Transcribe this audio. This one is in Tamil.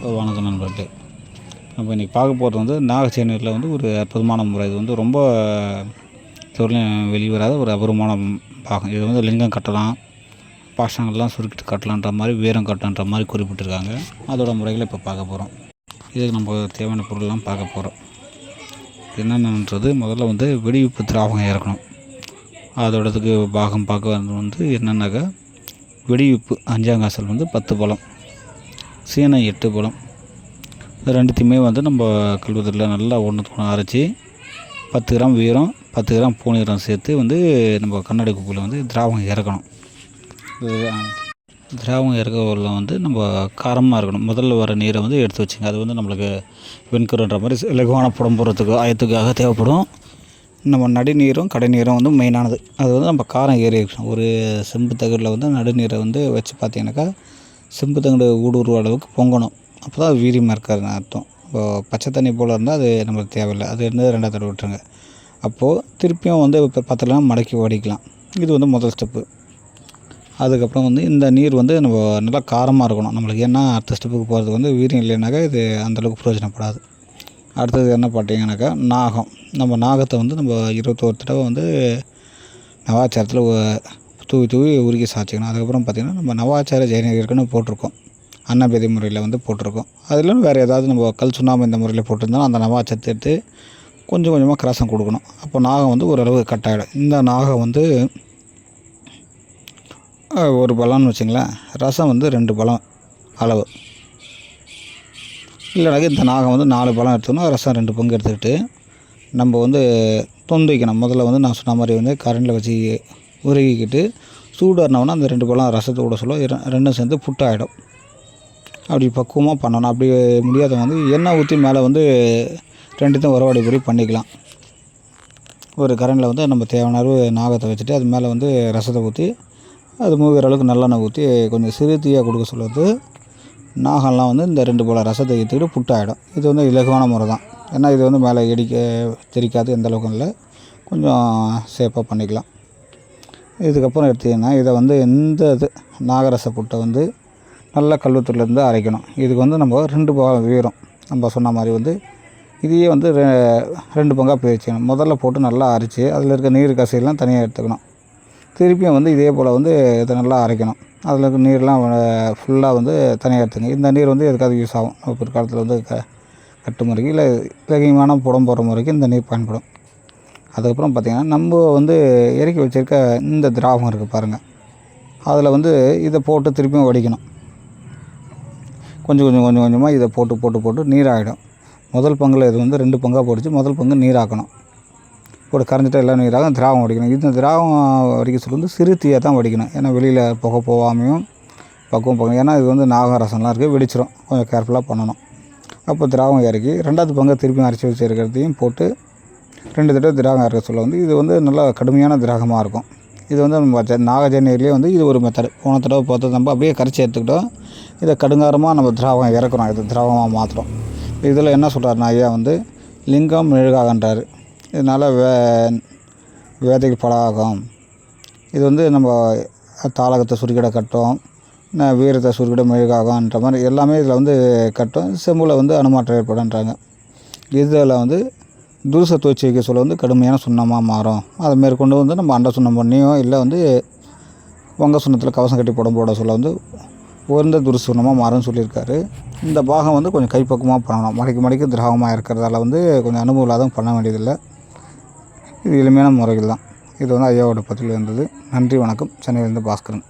வணக்கம் நண்பர்களே. நம்ம இன்றைக்கி பார்க்க போகிறது வந்து நாகச்சேனூரில் வந்து ஒரு அற்புதமான முறை. இது வந்து ரொம்ப வெளிவராத ஒரு அபூர்வமான பாகம். இது வந்து லிங்கம் கட்டலாம், பாஷங்கள்லாம் சுருக்கிட்டு கட்டலான்ற மாதிரி, வீரம் கட்டலான்ற மாதிரி குறிப்பிட்டிருக்காங்க. அதோட முறைகளை இப்போ பார்க்க போகிறோம். இதுக்கு நம்ம தேவையான பொருள்லாம் பார்க்க போகிறோம். என்னென்னன்றது முதல்ல வந்து வெடிவிப்பு திராவகம் இறக்கணும். அதோடதுக்கு பாகம் பார்க்க வந்து என்னென்னாக்கா, வெடிவிப்பு 5ஆம் காசல் வந்து 10 பழம், சீனை 8 பழம். இது ரெண்டுத்தையுமே வந்து நம்ம கல்வத்தில் நல்லா ஒன்று அரைச்சி 10 கிராம் வீரம், 10 கிராம் பூநீரம் சேர்த்து வந்து நம்ம கண்ணாடி குப்பியில் வந்து திராவகம் இறக்கணும். திராவகம் இறக்கவில் வந்து நம்ம காரமாக இருக்கணும். முதல்ல வர நீரை வந்து எடுத்து வச்சுங்க. அது வந்து நம்மளுக்கு வெண்கருன்ற மாதிரி இலகுவான புடம் போடுறதுக்கு ஆயத்துக்காக தேவைப்படும். நம்ம நடுநீரும் கடைநீரும் வந்து மெயினானது. அது வந்து நம்ம காரம் ஏறி இருக்கணும். ஒரு செம்பு தகடில் வந்து நடுநீரை வந்து வச்சு பார்த்தீங்கன்னாக்கா, செம்பு தகடு ஊடுருவ அளவுக்கு பொங்கணும். அப்போ தான் அது வீரியமாக இருக்காதுன்னு அர்த்தம். இப்போது பச்சை தண்ணி போல் இருந்தால் அது நம்மளுக்கு தேவையில்லை. அது இருந்து 2ஆவது தடவை விட்டுருங்க. அப்போது திருப்பியும் வந்து இப்போ பத்தலாம் மடக்கி வடிக்கலாம். இது வந்து முதல் ஸ்டெப்பு. அதுக்கப்புறம் வந்து இந்த நீர் வந்து நம்ம நல்லா காரமாக இருக்கணும் நம்மளுக்கு. ஏன்னா அடுத்த ஸ்டெப்புக்கு போகிறதுக்கு வந்து வீரியம் இல்லைனாக்கா இது அந்தளவுக்கு பிரயோஜனப்படாது. அடுத்தது என்ன பார்த்தீங்கன்னாக்கா, நாகம். நம்ம நாகத்தை வந்து நம்ம 21 தடவை வந்து நவாச்சாரத்தில் தூவி உருக்கி சாய்ச்சிக்கணும். அதுக்கப்புறம் பார்த்திங்கன்னா, நம்ம நவாச்சார ஜெயநீர்னு போட்டிருக்கோம். அன்னபேதி முறையில் வந்து போட்டிருக்கோம். அதில் வேறு ஏதாவது நம்ம கல் சுண்ணாம்பு இந்த முறையில் போட்டிருந்தாலும் அந்த நவாச்சத்தை எடுத்து கொஞ்சம் கொஞ்சமாக கிராசம் கொடுக்கணும். அப்போ நாகம் வந்து ஓரளவு கட் ஆகிடும். இந்த நாகம் வந்து ஒரு பழம்னு வச்சுங்களேன், ரசம் வந்து 2 பழம் அளவு. இல்லைனாக்கா இந்த நாகம் வந்து 4 பழம் எடுத்துக்கணும், ரசம் 2 பங்கு எடுத்துக்கிட்டு நம்ம வந்து தொந்து வைக்கணும். முதல்ல வந்து நான் சொன்ன மாதிரி வந்து கரண்டில் வச்சு உருகிக்கிட்டு சூடாறினோன்னா அந்த 2 பழம் ரசத்தோட சொல்ல ரெண்டும் சேர்ந்து புட்டாகிடும். அப்படி பக்குவமாக பண்ணணும். அப்படி முடியாதவங்க வந்து எண்ணெய் ஊற்றி மேலே வந்து 2த்தையும் உறவாடி பொறி பண்ணிக்கலாம். ஒரு கரண்டில் வந்து நம்ம தேவையான அளவு நாகத்தை வச்சுட்டு அது மேலே வந்து ரசத்தை ஊற்றி அது மூகிற அளவுக்கு நல்லெண்ணெய் ஊற்றி கொஞ்சம் சிறு தீயாக கொடுக்க சொல்லுறது. நாகம்லாம் வந்து இந்த 2 பழம் ரசத்தை ஏற்றிக்கிட்டு புட்டாகிடும். இது வந்து இலகுவான முறை தான். ஏன்னா இது வந்து மேலே தெரிக்காது, எந்த அளவுக்கு இல்லை, கொஞ்சம் சேஃபாக பண்ணிக்கலாம். இதுக்கப்புறம் எடுத்திங்கன்னா இதை வந்து நாகரச புட்டை வந்து நல்லா கல்வத்தூர்லேருந்து அரைக்கணும். இதுக்கு வந்து நம்ம 2 பழம் வீரம் நம்ம சொன்ன மாதிரி வந்து இதையே வந்து 2 பங்காக பிரிச்சுக்கணும். முதல்ல போட்டு நல்லா அரைச்சி அதில் இருக்க நீர் கசையெல்லாம் தனியாக எடுத்துக்கணும். திருப்பியும் வந்து இதே போல் வந்து இதை நல்லா அரைக்கணும். அதில் இருக்க நீர்லாம் ஃபுல்லாக வந்து தனியாக எடுத்துங்க. இந்த நீர் வந்து எதுக்காவது யூஸ் ஆகும். பிற்காலத்தில் வந்து கட்டு முறைக்கு இல்லை இலகியமான புடம் போடுற முறைக்கு இந்த நீர் பயன்படும். அதுக்கப்புறம் பார்த்திங்கன்னா, நம்ம வந்து இறக்கி வச்சுருக்க இந்த திராவகம் இருக்குது பாருங்கள், அதில் வந்து இதை போட்டு திருப்பியும் வடிக்கணும். கொஞ்சம் கொஞ்சமாக இதை போட்டு நீராகிடும். முதல் பங்கில் இது வந்து 2 பங்காக போட்டுச்சு. முதல் பங்கு நீராக்கணும். போட்டு கரைஞ்சிட்டு எல்லாம் நீராக திராவகம் வடிக்கணும். இந்த திராவகம் வடிக்க சொல்லி வந்து சிறு தீயாக தான் வடிக்கணும். ஏன்னா வெளியில் புகை போகாமையும் பக்குவம். ஏன்னா இது வந்து நாகரசம்லாம் இருக்குது, வெடிச்சிடும். கொஞ்சம் கேர்ஃபுல்லாக பண்ணணும். அப்போ திராவகம் இறக்கி 2ஆவது பங்கை திருப்பியும் அரைச்சி வச்சுருக்கிறதையும் போட்டு 2 தடவை திராவகம் இறக்க சொல்ல வந்து இது வந்து நல்லா கடுமையான திராகமாக இருக்கும். இது வந்து நம்ம நாகஜனீர்லேயே வந்து இது ஒரு மெத்தடு. போன தடவை பார்த்து நம்ம அப்படியே கரைச்சி எடுத்துக்கிட்டோம். இதை கடுங்காரமாக நம்ம திராவகம் இறக்குறோம். இது திராவகமாக மாற்றுறோம். இதில் என்ன சொல்கிறாருன்னா, ஐயா வந்து லிங்கம் மெழுகாகன்றார். இதனால் வேதைக்கு பழகாகும். இது வந்து நம்ம தாளகத்தை சுருக்கிட கட்டும், வீரத்தை சுருக்கிட மெழுகாகும்ன்ற மாதிரி எல்லாமே இதில் வந்து கட்டும். செம்பில் வந்து அணுமாற்றம் ஏற்படுன்றாங்க. இதில் வந்து துருச துவச்சி வைக்க சொல்ல வந்து கடுமையான சுண்ணமாக மாறும். அதை மேற்கொண்டு வந்து நம்ம அண்டை சுண்ணம் பண்ணியோ இல்லை வந்து வங்க சுண்ணத்தில் கவசம் கட்டி போட சொல்ல வந்து உயர்ந்த துருச சுண்ணமாக மாறும்னு சொல்லியிருக்காரு. இந்த பாகம் வந்து கொஞ்சம் கைப்பக்குவமாக பண்ணணும். மடக்கி திராவகமாக இருக்கிறதால வந்து கொஞ்சம் அனுபவம் இல்லாத பண்ண வேண்டியதில்லை. இது எளிமையான முறைகள் தான். இது வந்து ஐயாவோட பதில் இருந்தது. நன்றி, வணக்கம். சென்னையிலேருந்து பாஸ்கரன்.